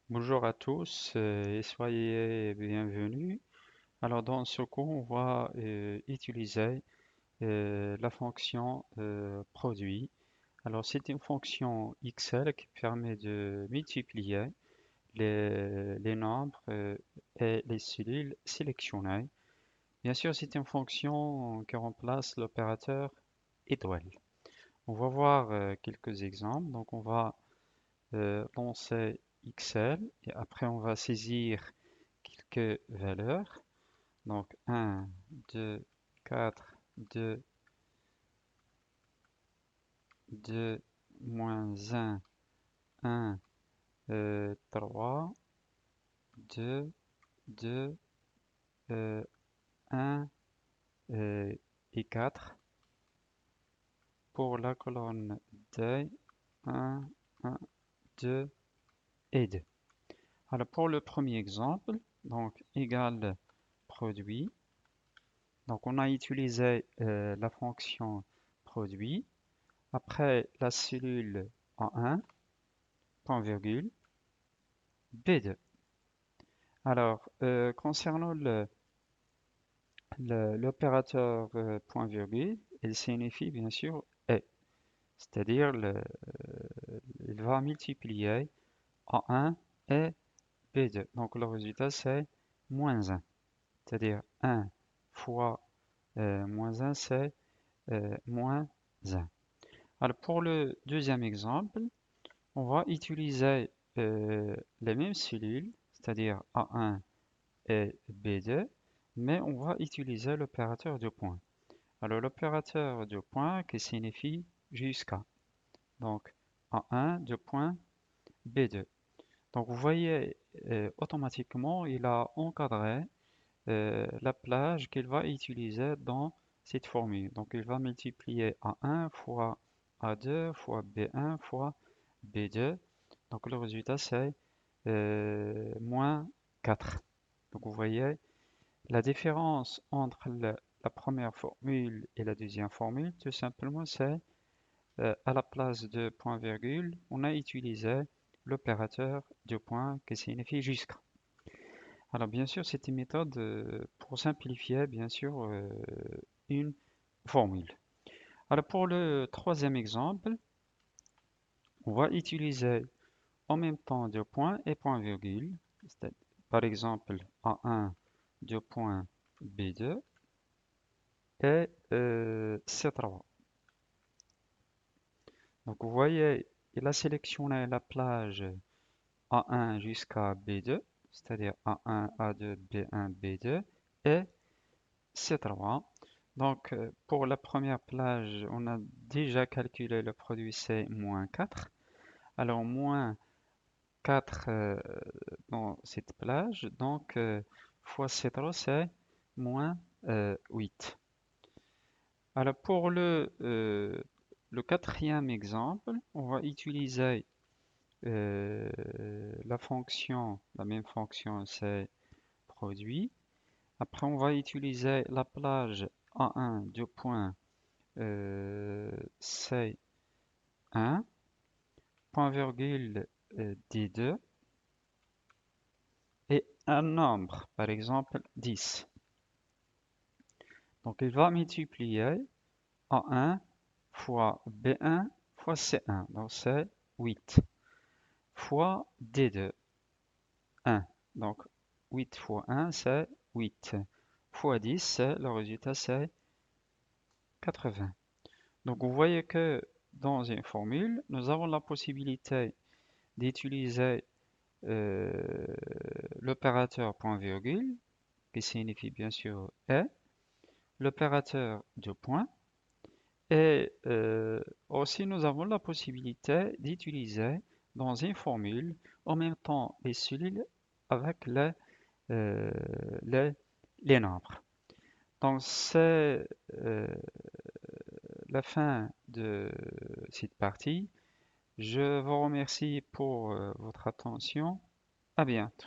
Bonjour à tous et soyez bienvenus. Alors dans ce cours, on va utiliser la fonction produit. Alors c'est une fonction Excel qui permet de multiplier les nombres et les cellules sélectionnées. Bien sûr, c'est une fonction qui remplace l'opérateur étoile. On va voir quelques exemples. Donc on va lancer Excel et après on va saisir quelques valeurs. Donc 1, 2, 4, 2, 2, moins 1, 1, 3, 2, 2, 1 et 4. Pour la colonne D, 1, 1, 2 et 2. Alors pour le premier exemple, donc égal produit. Donc on a utilisé la fonction produit. Après la cellule en 1, point virgule, B2. Alors, concernant l'opérateur point virgule, il signifie bien sûr et, c'est-à-dire il va multiplier en 1 et B2. Donc le résultat c'est moins 1, c'est-à-dire 1 fois moins 1 c'est moins 1. Alors pour le deuxième exemple, on va utiliser les mêmes cellules, c'est-à-dire A1 et B2, mais on va utiliser l'opérateur de point. Alors l'opérateur de point qui signifie jusqu'à. Donc A1 de point B2. Donc vous voyez automatiquement il a encadré la plage qu'il va utiliser dans cette formule. Donc il va multiplier A1 fois A2 fois B1 fois B2. Donc le résultat c'est moins 4. Donc vous voyez la différence entre la première formule et la deuxième formule, tout simplement c'est à la place de point virgule, on a utilisé l'opérateur de point qui signifie jusqu'à. Alors bien sûr, c'est une méthode pour simplifier bien sûr une formule. Alors pour le troisième exemple, on va utiliser en même temps deux points et point virgule. Par exemple, A1, deux points B2 et C3. Donc vous voyez, il a sélectionné la plage A1 jusqu'à B2, c'est-à-dire A1, A2, B1, B2 et C3. Donc pour la première plage, on a déjà calculé le produit c'est moins 4. Alors moins 4 dans cette plage, donc fois C3 c'est moins 8. Alors pour le quatrième exemple, on va utiliser la même fonction c'est produit. Après on va utiliser la plage A1 de point C1, point virgule D2 et un nombre, par exemple 10. Donc il va multiplier A1 fois B1 fois C1, donc c'est 8, fois D2, 1. Donc 8 fois 1, c'est 8. Fois 10, le résultat, c'est 80. Donc vous voyez que dans une formule, nous avons la possibilité d'utiliser euh, l'opérateur point virgule, qui signifie bien sûr et, l'opérateur de point, et aussi nous avons la possibilité d'utiliser dans une formule en même temps les cellules avec euh, les, les nombres. Donc c'est la fin de cette partie. Je vous remercie pour votre attention. À bientôt.